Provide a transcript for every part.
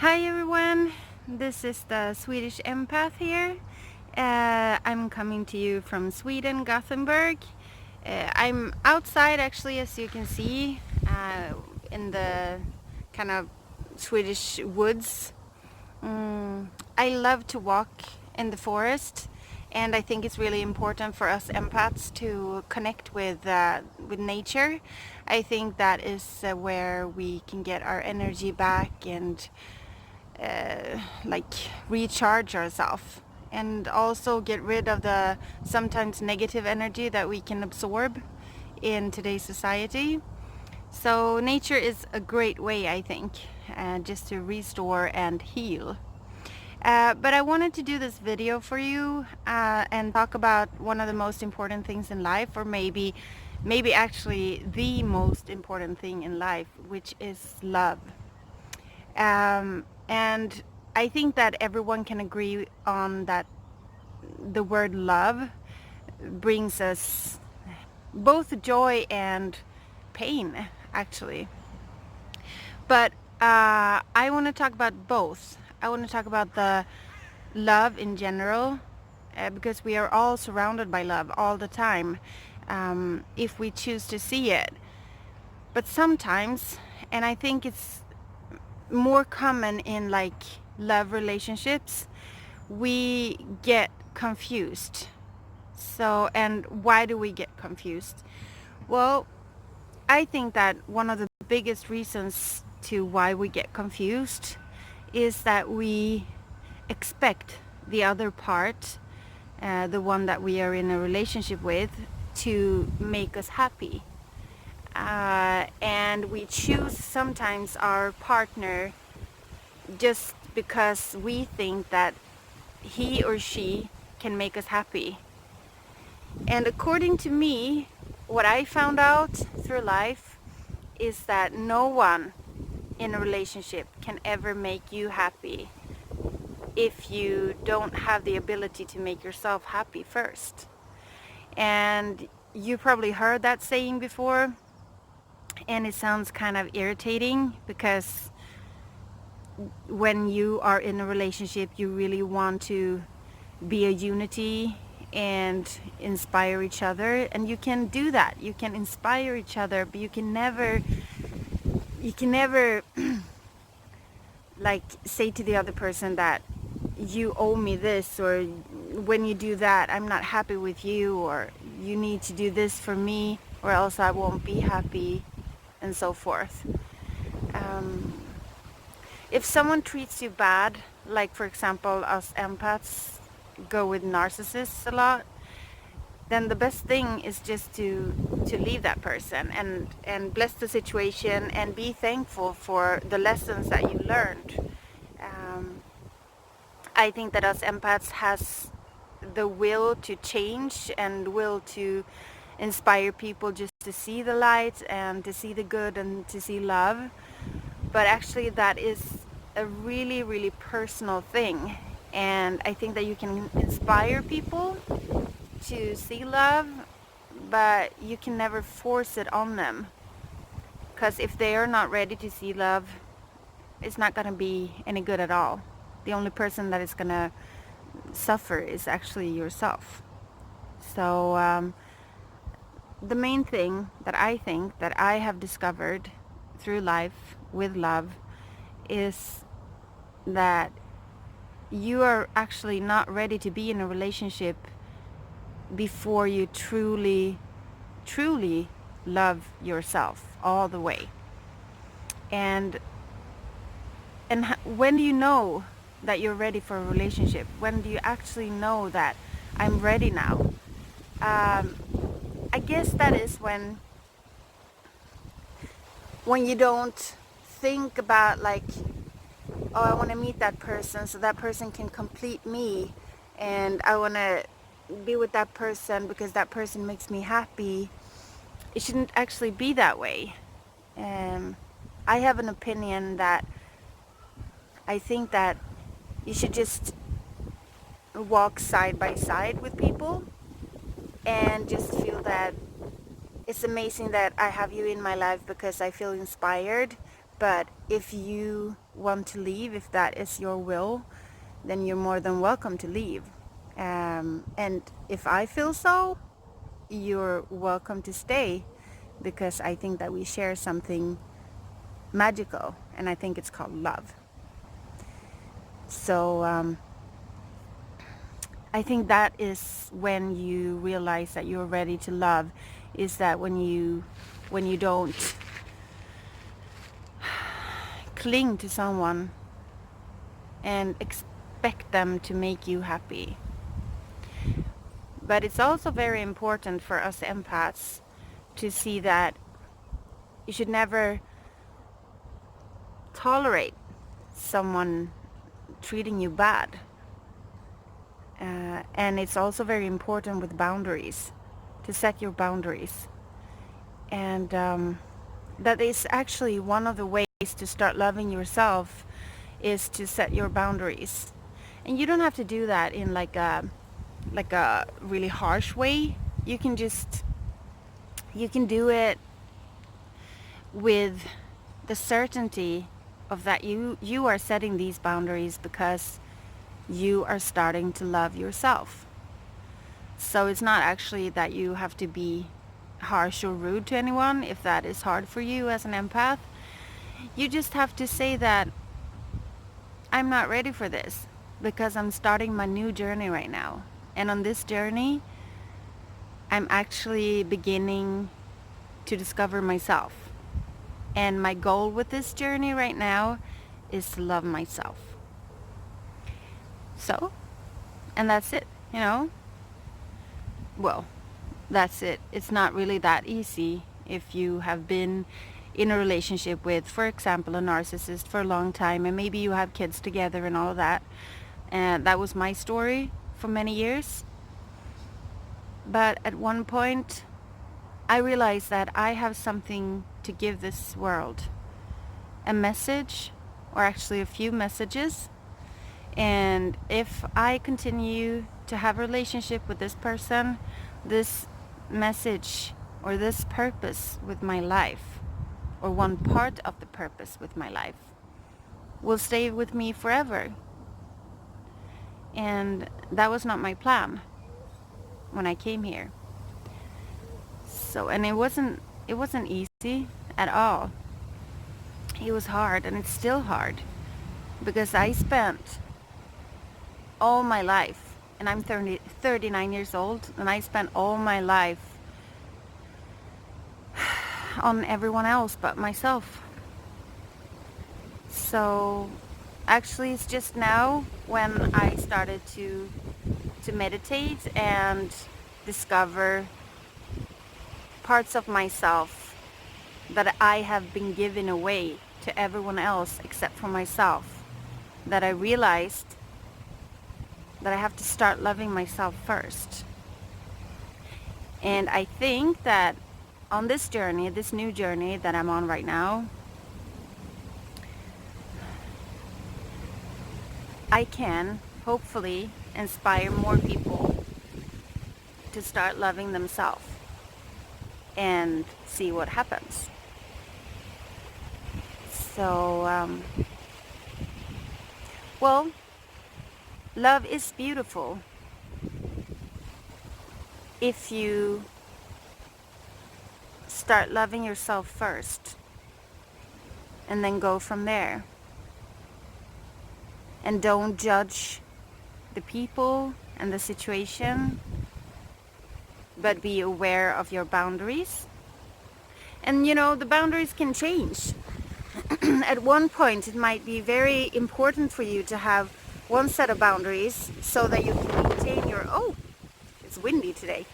Hi everyone, this is the Swedish empath here. I'm coming to you from Sweden, Gothenburg. I'm outside actually, as you can see, in the kind of Swedish woods. I love to walk in the forest, and I think it's really important for us empaths to connect with nature. I think that is where we can get our energy back and like recharge ourselves, and also get rid of the sometimes negative energy that we can absorb in today's society. So nature is a great way, I think, just to restore and heal. But I wanted to do this video for you and talk about one of the most important things in life, or maybe actually the most important thing in life, which is love. And I think that everyone can agree on that the word love brings us both joy and pain, actually. But I want to talk about both. I want to talk about the love in general, because we are all surrounded by love all the time, if we choose to see it. But sometimes, and I think it's more common in like love relationships, we get confused. So, and why do we get confused? Well, I think that one of the biggest reasons to why we get confused is that we expect the other part, the one that we are in a relationship with, to make us happy. And we choose sometimes our partner just because we think that he or she can make us happy. And according to me, what I found out through life is that no one in a relationship can ever make you happy if you don't have the ability to make yourself happy first. And you probably heard that saying before, and it sounds kind of irritating because when you are in a relationship, you really want to be a unity and inspire each other, and you can do that. You can inspire each other, but you can never like say to the other person that you owe me this, or when you do that I'm not happy with you, or you need to do this for me or else I won't be happy, and so forth. If someone treats you bad, like for example us empaths go with narcissists a lot, then the best thing is just to leave that person and bless the situation and be thankful for the lessons that you learned. I think that us empaths has the will to change and will to inspire people just to see the light and to see the good and to see love. But actually that is a really, really personal thing. And I think that you can inspire people to see love, but you can never force it on them. Because if they are not ready to see love, it's not going to be any good at all. The only person that is going to suffer is actually yourself. So the main thing that I think that I have discovered through life with love is that you are actually not ready to be in a relationship before you truly love yourself all the way. And when do you know that you're ready for a relationship? When do you actually know that I'm ready now? I guess that is when you don't think about like, oh, I want to meet that person so that person can complete me, and I want to be with that person because that person makes me happy. It shouldn't actually be that way. I have an opinion that I think that you should just walk side by side with people and just feel that it's amazing that I have you in my life because I feel inspired. But if you want to leave, if that is your will, then you're more than welcome to leave. And if I feel so, you're welcome to stay, because I think that we share something magical, and I think it's called love. So I think that is when you realize that you're ready to love, is that when you don't cling to someone and expect them to make you happy. But it's also very important for us empaths to see that you should never tolerate someone treating you bad. And it's also very important with boundaries, to set your boundaries. And that is actually one of the ways to start loving yourself, is to set your boundaries. And you don't have to do that in like a really harsh way. You can do it with the certainty of that you are setting these boundaries because you are starting to love yourself. So it's not actually that you have to be harsh or rude to anyone if that is hard for you as an empath. You just have to say that I'm not ready for this because I'm starting my new journey right now. And on this journey, I'm actually beginning to discover myself. And my goal with this journey right now is to love myself. So, and that's it, you know? Well, that's it. It's not really that easy if you have been in a relationship with, for example, a narcissist for a long time, and maybe you have kids together and all of that. And that was my story for many years. But at one point, I realized that I have something to give this world. A message, or actually a few messages. And if I continue to have a relationship with this person, this message or this purpose with my life, or one part of the purpose with my life, will stay with me forever. And that was not my plan when I came here. So, and it wasn't easy at all. It was hard, and it's still hard, because I spent all my life, and I'm 39 years old, and I spent all my life on everyone else but myself. So actually it's just now when I started to meditate and discover parts of myself that I have been giving away to everyone else except for myself, that I realized that I have to start loving myself first. And I think that on this journey, this new journey that I'm on right now, I can hopefully inspire more people to start loving themselves and see what happens. So, well, love is beautiful if you start loving yourself first and then go from there. And don't judge the people and the situation, but be aware of your boundaries. And you know, the boundaries can change. At one point it might be very important for you to have one set of boundaries so that you can maintain your, oh, it's windy today.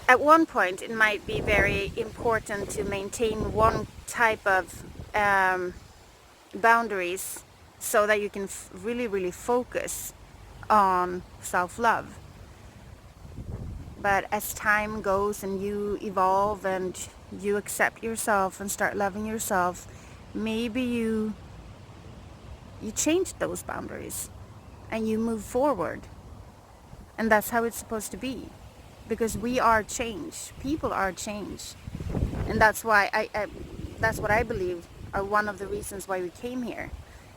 At one point it might be very important to maintain one type of boundaries so that you can really focus on self-love. But as time goes and you evolve and you accept yourself and start loving yourself, maybe you change those boundaries and you move forward. And that's how it's supposed to be, because we are change. People are change. And that's why that's what I believe are one of the reasons why we came here,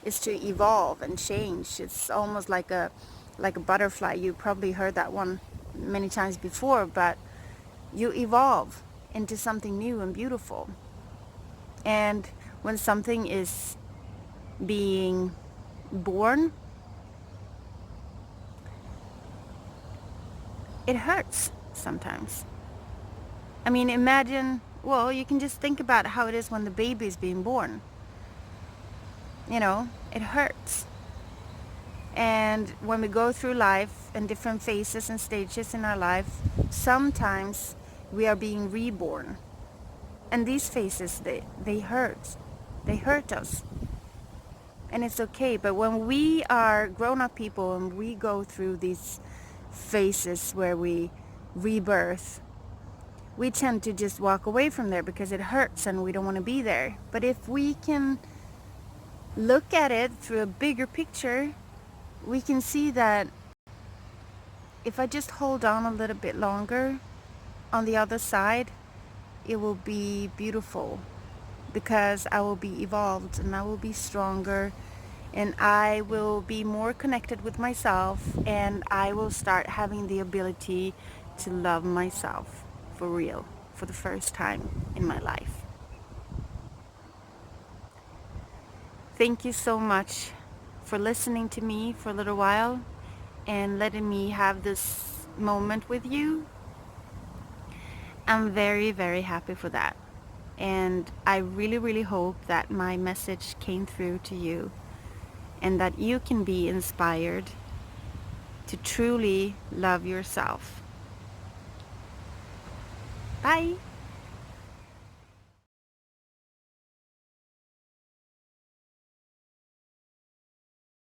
is to evolve and change. It's almost like a butterfly. You probably heard that one many times before, but you evolve into something new and beautiful. And when something is being born, it hurts sometimes. I mean, imagine, well, you can just think about how it is when the baby is being born. You know, it hurts. And when we go through life and different phases and stages in our life, sometimes we are being reborn. And these phases, they hurt. They hurt us. And it's okay. But when we are grown-up people and we go through these phases where we rebirth, we tend to just walk away from there because it hurts and we don't want to be there. But if we can look at it through a bigger picture, we can see that if I just hold on a little bit longer on the other side, it will be beautiful, because I will be evolved and I will be stronger and I will be more connected with myself, and I will start having the ability to love myself for real, for the first time in my life. Thank you so much for listening to me for a little while and letting me have this moment with you. I'm very, very happy for that. And I really, really hope that my message came through to you and that you can be inspired to truly love yourself. Bye.